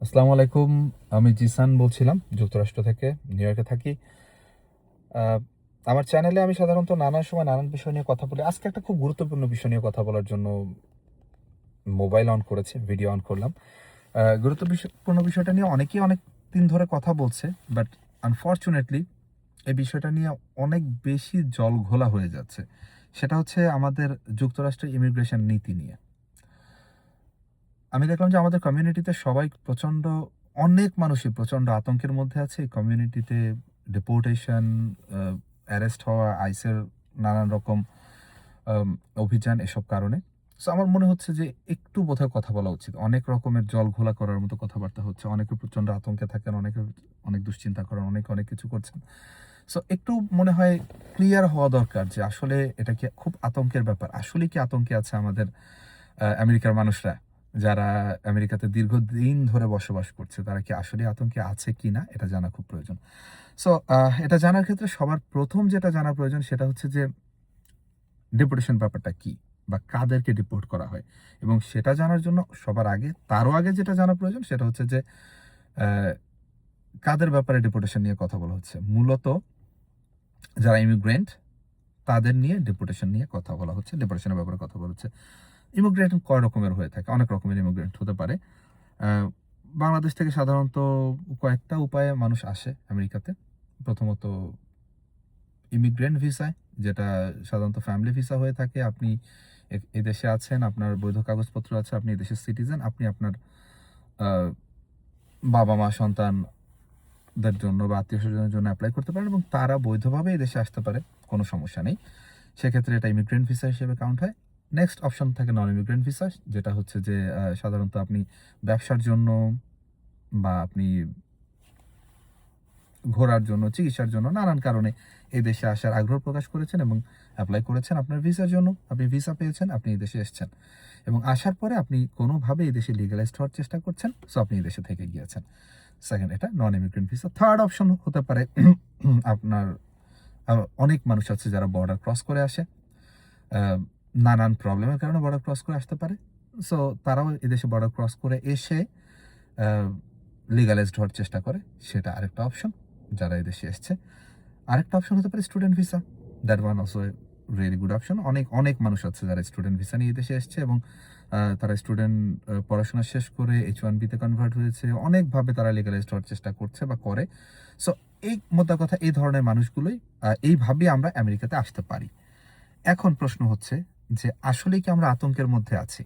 আসসালামু আলাইকুম। আমি জিসান বলছিলাম যুক্তরাষ্ট্র থেকে, নিউ ইয়র্কে থাকি। আহ, আমার চ্যানেলে আমি সাধারণত নানান সময় নানান বিষয় নিয়ে কথা বলি। আজকে একটা খুব গুরুত্বপূর্ণ বিষয় নিয়ে কথা বলার জন্য মোবাইল অন করেছি, ভিডিও অন করলাম। গুরুত্বপূর্ণ বিষয়টা নিয়ে অনেকেই অনেক দিন ধরে কথা বলছে, বাট আনফর্চুনেটলি এই বিষয়টা নিয়ে অনেক বেশি জল ঘোলা হয়ে যাচ্ছে। সেটা হচ্ছে আমাদের যুক্তরাষ্ট্রের ইমিগ্রেশন নীতি নিয়ে। আমি দেখলাম যে আমাদের কমিউনিটিতে সবাই অনেক মানুষই প্রচণ্ড আতঙ্কের মধ্যে আছে। এই কমিউনিটিতে ডিপোর্টেশন, অ্যারেস্ট হওয়া, আইসের নানান রকম আম অভিযান, এসব কারণে। সো আমার মনে হচ্ছে যে একটু বোধহয় কথা বলা উচিত। অনেক রকমের জল ঘোলা করার মতো কথাবার্তা হচ্ছে। অনেকে প্রচণ্ড আতঙ্কে থাকেন, অনেকে অনেক দুশ্চিন্তা করেন, অনেকে অনেক কিছু করছেন। সো একটু মনে হয় ক্লিয়ার হওয়া দরকার যে আসলে এটা কি খুব আতঙ্কের ব্যাপার? আসলেই কি আতঙ্কে আছে আমাদের আমেরিকার মানুষরা? যারা আমেরিকাতে দীর্ঘদিন ধরে বসবাস করছে, তারা কি আসলেই আতঙ্কে আছে কিনা এটা জানা খুব প্রয়োজন। সো এটা জানার ক্ষেত্রে সবার ১ম যেটা জানা প্রয়োজন সেটা হচ্ছে যে ডিপোর্টেশন ব্যাপারটা কি? বা কাদেরকে ডিপোর্ট করা হয়? এবং সেটা জানার জন্য সবার আগে, তারও আগে যেটা জানা প্রয়োজন সেটা হচ্ছে যে অ্যা কাদের ব্যাপারে ডিপোর্টেশন নিয়ে কথা বলা হচ্ছে? মূলত যারা ইমিগ্রেন্ট, তাদের নিয়ে ডিপোর্টেশন নিয়ে কথা বলা হচ্ছে, ডিপোর্টেশনের ব্যাপারে কথা বলা হচ্ছে। ইমিগ্রেন্ট কয় রকমের হয়ে থাকে? অনেক রকমের ইমিগ্রেন্ট হতে পারে। আ বাংলাদেশ থেকে সাধারণত কয়েকটা উপায়ে মানুষ আসে আমেরিকাতে। প্রথমত ইমিগ্রেন্ট ভিসায়, যেটা সাধারণত ফ্যামিলি ভিসা হয়ে থাকে। আপনি এদেশে আছেন, আপনার বৈধ কাগজপত্র আছে, আপনি এদেশের সিটিজেন, আপনি আপনার আ বাবা-মা, সন্তানদের জন্য বা আত্মীয়স্বজনের জন্য এপ্লাই করতে পারেন এবং তারা বৈধভাবে এদেশে আসতে পারে। কোনো সমস্যা নেই। সেক্ষেত্রে এটা ইমিগ্রেন্ট ভিসা হিসেবে কাউন্ট হয়। নেক্সট অপশন থাকে নন ইমিগ্রেন্ট ভিসা, যেটা হচ্ছে যে সাধারণত আপনি ব্যবসার জন্য বা আপনি ঘোরার জন্য, চিকিৎসার জন্য, নানান কারণে এই দেশে আসার আগ্রহ প্রকাশ করেছেন এবং এপ্লাই করেছেন আপনার ভিসার জন্য। আপনি ভিসা পেয়েছেন, আপনি এই দেশে এসেছেন এবং আসার পরে আপনি কোনোভাবে এই দেশে লিগ্যালাইজড হওয়ার চেষ্টা করছেন। সো আপনি এই দেশে থেকে গিয়েছেন। সেকেন্ড, এটা non immigrant visa. Third option হতে পারে আপনার আ অনেক মানুষ আছে যারা বর্ডার ক্রস করে আসে। আ নানান প্রবলেমের কারণে বর্ডার ক্রস করে আসতে পারে। সো তারাও এদেশে বর্ডার ক্রস করে এসে আ লিগ্যালাইজড হওয়ার চেষ্টা করে। সেটা আরেকটা অপশন, যারা এদেশে এসছে। আরেকটা অপশন হতে পারে student visa. That one also a really good option. অনেক মানুষ আছে যারা স্টুডেন্ট ভিসা নিয়ে এদেশে এসছে এবং তারা স্টুডেন্ট পড়াশোনা শেষ করে H1B তে কনভার্ট হয়েছে। অনেকভাবে তারা লিগ্যালাইজড হওয়ার চেষ্টা করছে বা করে। সো এই মোদ্দা কথা, এই ধরনের মানুষগুলোই এইভাবেই আমরা আমেরিকাতে আসতে পারি। এখন প্রশ্ন হচ্ছে যে আসলেই কি আমরা আতঙ্কের মধ্যে আছি?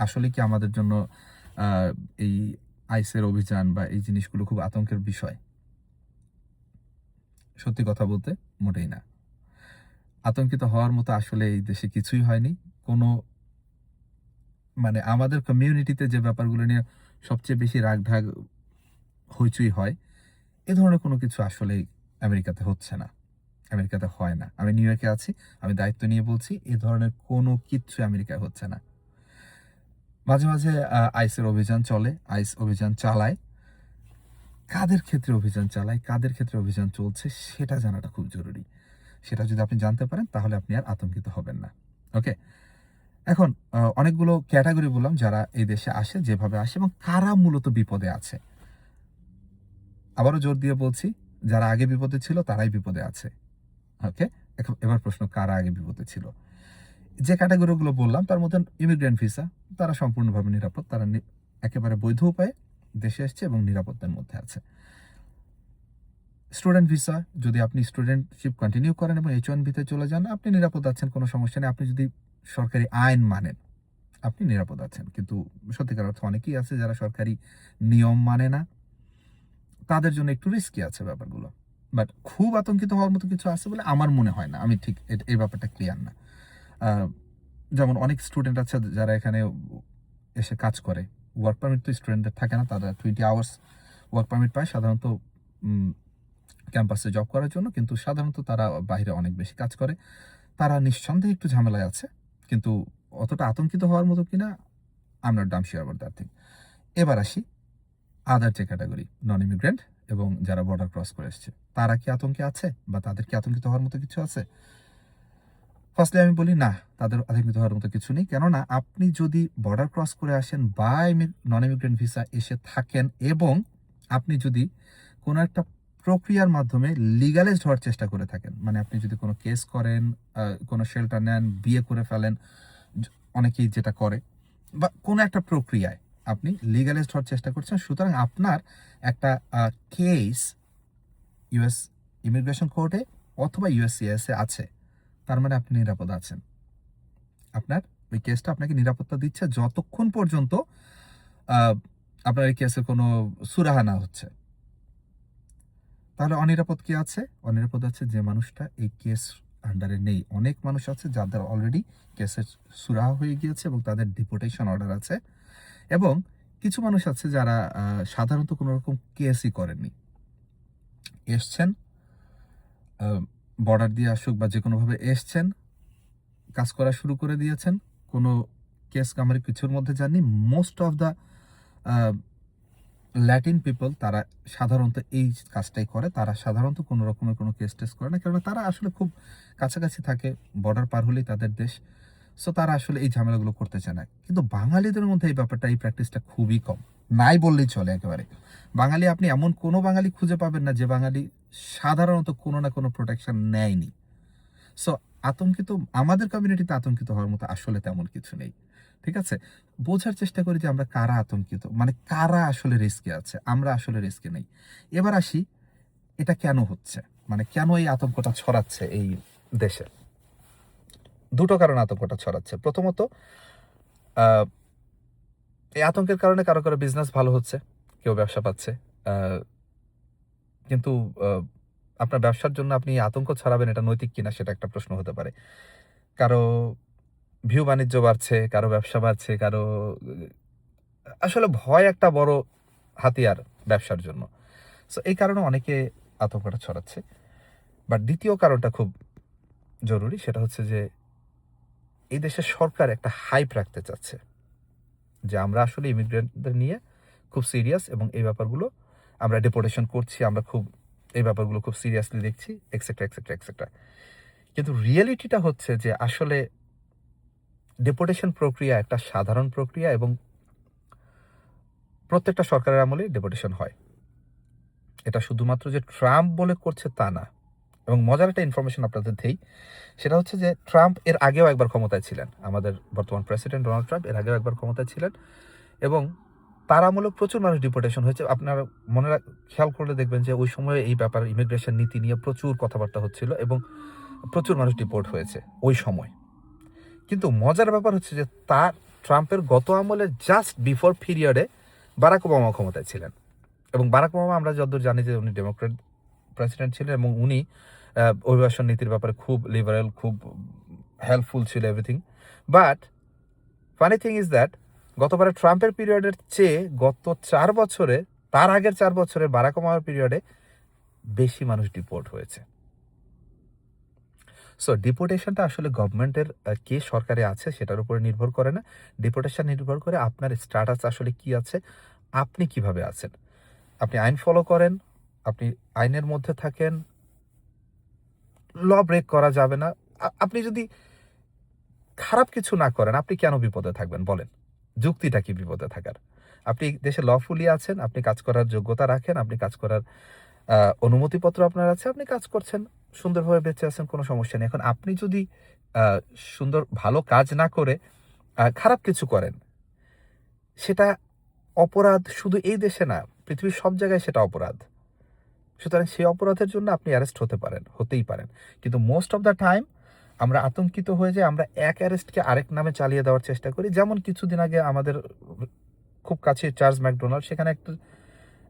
আসলেই কি আমাদের জন্য আ এই আইসের অভিযান বা এই জিনিসগুলো খুব আতঙ্কের বিষয়? সত্যি কথা বলতে মোটেই না। আতঙ্কিত হওয়ার মতো আসলে এই দেশে কিছুই হয়নি। কোনো মানে আমাদের কমিউনিটিতে যে ব্যাপারগুলো নিয়ে সবচেয়ে বেশি রাগঢাগ হইচই হয়, এ ধরনের কোনো কিছু আসলেই আমেরিকাতে হচ্ছে না। আমেরিকাতে হয় না। আমি নিউ ইয়র্কে আছি। আমি দায়িত্ব নিয়ে বলছি, এ ধরনের কোনো কিচ্ছু আমেরিকায় হচ্ছে না। মাঝে মাঝে আইসের অভিযান চলে, আইস অভিযান চালায়। কাদের ক্ষেত্রে অভিযান চালায়, কাদের ক্ষেত্রে অভিযান চলছে সেটা জানাটা খুব জরুরি। সেটা যদি আপনি জানতে পারেন তাহলে আপনি আর আতঙ্কিত হবেন না। ওকে? এখন অনেকগুলো ক্যাটেগরি বললাম যারা এই দেশে আসে, যেভাবে আসে এবং কারা মূলত বিপদে আছে। আবারও জোর দিয়ে বলছি, যারা আগে বিপদে ছিল তারাই বিপদে আছে। ওকে? এবার প্রশ্ন, কারা আগে বিপদে ছিল? যে ক্যাটেগরিগুলো বললাম তার মধ্যে ইমিগ্রেন্ট ভিসা, তারা সম্পূর্ণভাবে নিরাপদ। তারা একেবারে বৈধ উপায়ে দেশে এসছে এবং নিরাপত্তার মধ্যে আছে। স্টুডেন্ট ভিসা, যদি আপনি স্টুডেন্টশিপ কন্টিনিউ করেন এবং H1B তে চলে যান, আপনি নিরাপদ আছেন, কোনো সমস্যা নেই। আপনি যদি সরকারি আইন মানেন, আপনি নিরাপদ আছেন। কিন্তু সত্যিকার অর্থে অনেকেই আছে যারা সরকারি নিয়ম মানে না। তাদের জন্য একটু রিস্কি আছে ব্যাপারগুলো। বাট খুব আতঙ্কিত হওয়ার মতো কিছু আছে বলে আমার মনে হয় না। আমি ঠিক এই ব্যাপারটা ক্লিয়ার না। আ যেমন অনেক স্টুডেন্ট আছে যারা এখানে এসে কাজ করে। ওয়ার্ক পারমিট তো স্টুডেন্টদের থাকে না। তারা 20 আওয়ার্স ওয়ার্ক পারমিট পায় সাধারণত উম ক্যাম্পাসে জব করার জন্য। কিন্তু সাধারণত তারা বাহিরে অনেক বেশি কাজ করে। তারা নিঃসন্দেহে একটু ঝামেলায় আছে। কিন্তু অতটা আতঙ্কিত হওয়ার মতো কিনা, I am not Dam sure about that thing. এবার আসি আদার যে ক্যাটেগরি, নন ইমিগ্রেন্ট এবং যারা বর্ডার ক্রস করে এসছে। তারা কি আতঙ্কে আছে বা তাদের কি আতঙ্কিত হওয়ার মতো কিছু আছে? ফার্স্টলি আমি বলি না, তাদের আতঙ্কিত হওয়ার মতো কিছু নেই। কেননা আপনি যদি বর্ডার ক্রস করে আসেন বা নন ইমিগ্রেন্ট ভিসা এসে থাকেন এবং আপনি যদি কোনো একটা প্রক্রিয়ার মাধ্যমে লিগালাইজড হওয়ার চেষ্টা করে থাকেন, মানে আপনি যদি কোনো কেস করেন, কোনো শেল্টার নেন, বিয়ে করে ফেলেন, অনেকেই যেটা করে, বা কোনো একটা প্রক্রিয়ায় আপনি লিগালাইজড হওয়ার চেষ্টা করছেন, সুতরাং আপনার একটা কেস ইউএস ইমিগ্রেশন কোর্টে অথবা ইউএসসিআইএসে আছে, তার মানে আপনি নিরাপদ আছেন। আপনার ওই কেসটা আপনাকে নিরাপত্তা দিচ্ছে যতক্ষণ পর্যন্ত আহ, আপনার এই কেসের কোনো সুরাহা না হচ্ছে। তাহলে অনিরাপদ কি আছে? অনিরাপদ আছে যে মানুষটা এই কেস আন্ডারে নেই। অনেক মানুষ আছে যাদের অলরেডি কেসের সুরাহা হয়ে গিয়েছে এবং তাদের ডিপোর্টেশন অর্ডার আছে, এবং কিছু মানুষ আছে যারা সাধারণত কোনো রকম কেসই করেননি, এসছেন, বর্ডার দিয়ে আসুক বা যে কোনোভাবে এসছেন, কাজ করা শুরু করে দিয়েছেন, কোনো কেস কামারি কিছুর মধ্যে যাননি। Most of the Latin people তারা সাধারণত এই কাজটাই করে। তারা সাধারণত কোনো রকমের কোনো কেস টেস করে না, কেননা তারা আসলে খুব কাছাকাছি থাকে, বর্ডার পার হলেই তাদের দেশ। সো তারা আসলে এই ঝামেলাগুলো করতে চায় না। কিন্তু বাঙালিদের মধ্যে এই ব্যাপারটা, এই প্র্যাকটিসটা খুবই কম, নাই বললেই চলে একেবারে। বাঙালি, আপনি এমন কোনো বাঙালি খুঁজে পাবেন না যে বাঙালি সাধারণত কোনো না কোনো প্রোটেকশন নেয়নি। সো আতঙ্কিত, আমাদের কমিউনিটিতে আতঙ্কিত হওয়ার মতো আসলে তেমন কিছু নেই। ঠিক আছে, বোঝার চেষ্টা করি যে আমরা কারা আতঙ্কিত, মানে কারা আসলে রিস্কে আছে। আমরা আসলে রিস্কে নেই। এবার আসি, এটা কেন হচ্ছে, মানে কেন এই আতঙ্কটা ছড়াচ্ছে এই দেশে। দুটো কারণে আতঙ্কটা ছড়াচ্ছে। প্রথমত, আহ, এই আতঙ্কের কারণে কারো কারো বিজনেস ভালো হচ্ছে, কেউ ব্যবসা পাচ্ছে, আহ, কিন্তু আপনার ব্যবসার জন্য আপনি আতঙ্ক ছড়াবেন, এটা নৈতিক কিনা সেটা একটা প্রশ্ন হতে পারে। কারো ভিউ বাণিজ্য বাড়ছে, কারো ব্যবসা বাড়ছে, কারো আসলে ভয় একটা বড় হাতিয়ার ব্যবসার জন্য। সো এই কারণে অনেকে আতঙ্কটা ছড়াচ্ছে। বাট দ্বিতীয় কারণটা খুব জরুরি, সেটা হচ্ছে যে এই দেশের সরকার একটা হাইপ রাখতে চাচ্ছে যে আমরা আসলে ইমিগ্রেন্টদের নিয়ে খুব সিরিয়াস এবং এই ব্যাপারগুলো আমরা ডিপোর্টেশন করছি, আমরা খুব এই ব্যাপারগুলো খুব সিরিয়াসলি দেখছি, এক্সেট্রা এক্সেট্রা এক্সেট্রা। কিন্তু রিয়েলিটিটা হচ্ছে যে আসলে ডিপোর্টেশন প্রক্রিয়া একটা সাধারণ প্রক্রিয়া এবং প্রত্যেকটা সরকারের আমলে ডিপোর্টেশন হয়। এটা শুধুমাত্র যে ট্রাম্প বলে করছে তা না। এবং মজার একটা ইনফরমেশন আপনাদের দেই, সেটা হচ্ছে যে ট্রাম্প এর আগেও একবার ক্ষমতায় ছিলেন, আমাদের বর্তমান প্রেসিডেন্ট ডোনাল্ড ট্রাম্প এর আগেও একবার ক্ষমতায় ছিলেন, এবং তার আমলে প্রচুর মানুষ ডিপোর্টেশন হয়েছে। আপনারা খেয়াল করলে দেখবেন যে ওই সময়ে এই ব্যাপার ইমিগ্রেশন নীতি নিয়ে প্রচুর কথাবার্তা হচ্ছিল এবং প্রচুর মানুষ ডিপোর্ট হয়েছে ওই সময়। কিন্তু মজার ব্যাপার হচ্ছে যে তার ট্রাম্পের গত আমলে জাস্ট বিফোর পিরিয়ডে বারাক ওবামা ক্ষমতায় ছিলেন, এবং বারাক ওবামা আমরা যতদূর জানি যে উনি ডেমোক্রেট প্রেসিডেন্ট ছিলেন এবং উনি অভিবাসন নীতির ব্যাপারে খুব লিবারেল, খুব হেল্পফুল ছিল everything. But funny thing is that গতবারে ট্রাম্পের পিরিয়ডের চেয়ে গত 4 বছরে, তার আগের 4 বছরে বারাক ওবামার পিরিয়ডে বেশি মানুষ ডিপোর্ট হয়েছে। সো ডিপোর্টেশনটা আসলে গভর্নমেন্টের কে সরকারে আছে সেটার উপরে নির্ভর করে না। ডিপোর্টেশন নির্ভর করে আপনার স্ট্যাটাস আসলে কি আছে, আপনি কিভাবে আছেন। আপনি আইন ফলো করেন, আপনি আইনের মধ্যে থাকেন, ল ব্রেক করা যাবে না। আপনি যদি খারাপ কিছু না করেন, আপনি কেন বিপদে থাকবেন বলেন? যুক্তিটা কি বিপদে থাকার? আপনি দেশে লফুলি আছেন, আপনি কাজ করার যোগ্যতা রাখেন, আপনি কাজ করার অনুমতিপত্র আপনার আছে, আপনি কাজ করছেন, সুন্দরভাবে বেঁচে আছেন, কোনো সমস্যা নেই। এখন আপনি যদি সুন্দর ভালো কাজ না করে খারাপ কিছু করেন, সেটা অপরাধ শুধু এই দেশে না, পৃথিবীর সব জায়গায় সেটা অপরাধ। সুতরাং সেই অপরাধের জন্য আপনি অ্যারেস্ট হতেই পারেন। কিন্তু মোস্ট অফ দ্য টাইম আমরা আতঙ্কিত হয়ে যাই, আমরা এক অ্যারেস্টকে আরেক নামে চালিয়ে দেওয়ার চেষ্টা করি। যেমন কিছুদিন আগে আমাদের খুব কাছে চার্লস ম্যাকডোনাল্ড, সেখানে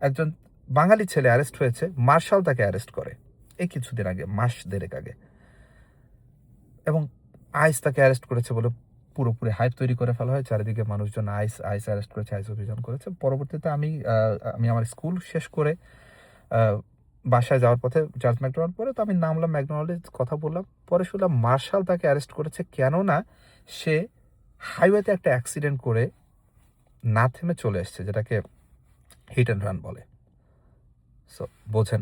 একজন বাঙালি ছেলে অ্যারেস্ট হয়েছে, মার্শাল তাকে অ্যারেস্ট করে এই কিছুদিন আগে, মাস দেড়েক আগে, এবং আইস তাকে অ্যারেস্ট করেছে বলে পুরোপুরি হাইপ তৈরি করে ফেলা হয় চারিদিকে। মানুষজন আইস আইস অ্যারেস্ট করেছে, আইস অভিযান করেছে। পরবর্তীতে আমি আমার স্কুল শেষ করে বাসায় যাওয়ার পথে চার্লস ম্যাকডোনাল্ড পরে, তো আমি নামলাম, ম্যাকডোনাল্ডের কথা বললাম, পরে শুনলাম মার্শাল তাকে অ্যারেস্ট করেছে কেননা সে হাইওয়েতে একটা অ্যাক্সিডেন্ট করে না থেমে চলে এসছে, যেটাকে হিট অ্যান্ড রান বলে। সো বোঝেন,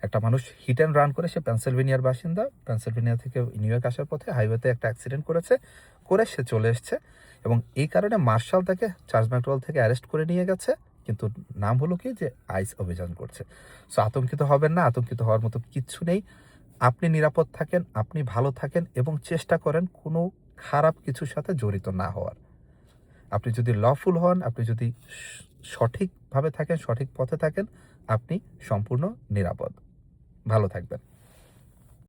একটা মানুষ হিট অ্যান্ড রান করে, সে পেনসিলভেনিয়ার বাসিন্দা, পেনসিলভেনিয়া থেকে নিউ ইয়র্ক আসার পথে হাইওয়েতে একটা অ্যাক্সিডেন্ট করে সে চলে এসছে, এবং এই কারণে মার্শাল তাকে চার্লস ম্যাকডোয়াল থেকে অ্যারেস্ট করে নিয়ে গেছে, কিন্তু নাম হলো কি যে আইস অভিযান করছে। সো আতঙ্কিত হবেন না, আতঙ্কিত হওয়ার মতো কিচ্ছু নেই। আপনি নিরাপদ থাকেন, আপনি ভালো থাকেন এবং চেষ্টা করেন কোনো খারাপ কিছুর সাথে জড়িত না হওয়ার। আপনি যদি লফুল হন, আপনি যদি সঠিকভাবে থাকেন, সঠিক পথে থাকেন, আপনি সম্পূর্ণ নিরাপদ। ভালো থাকবেন।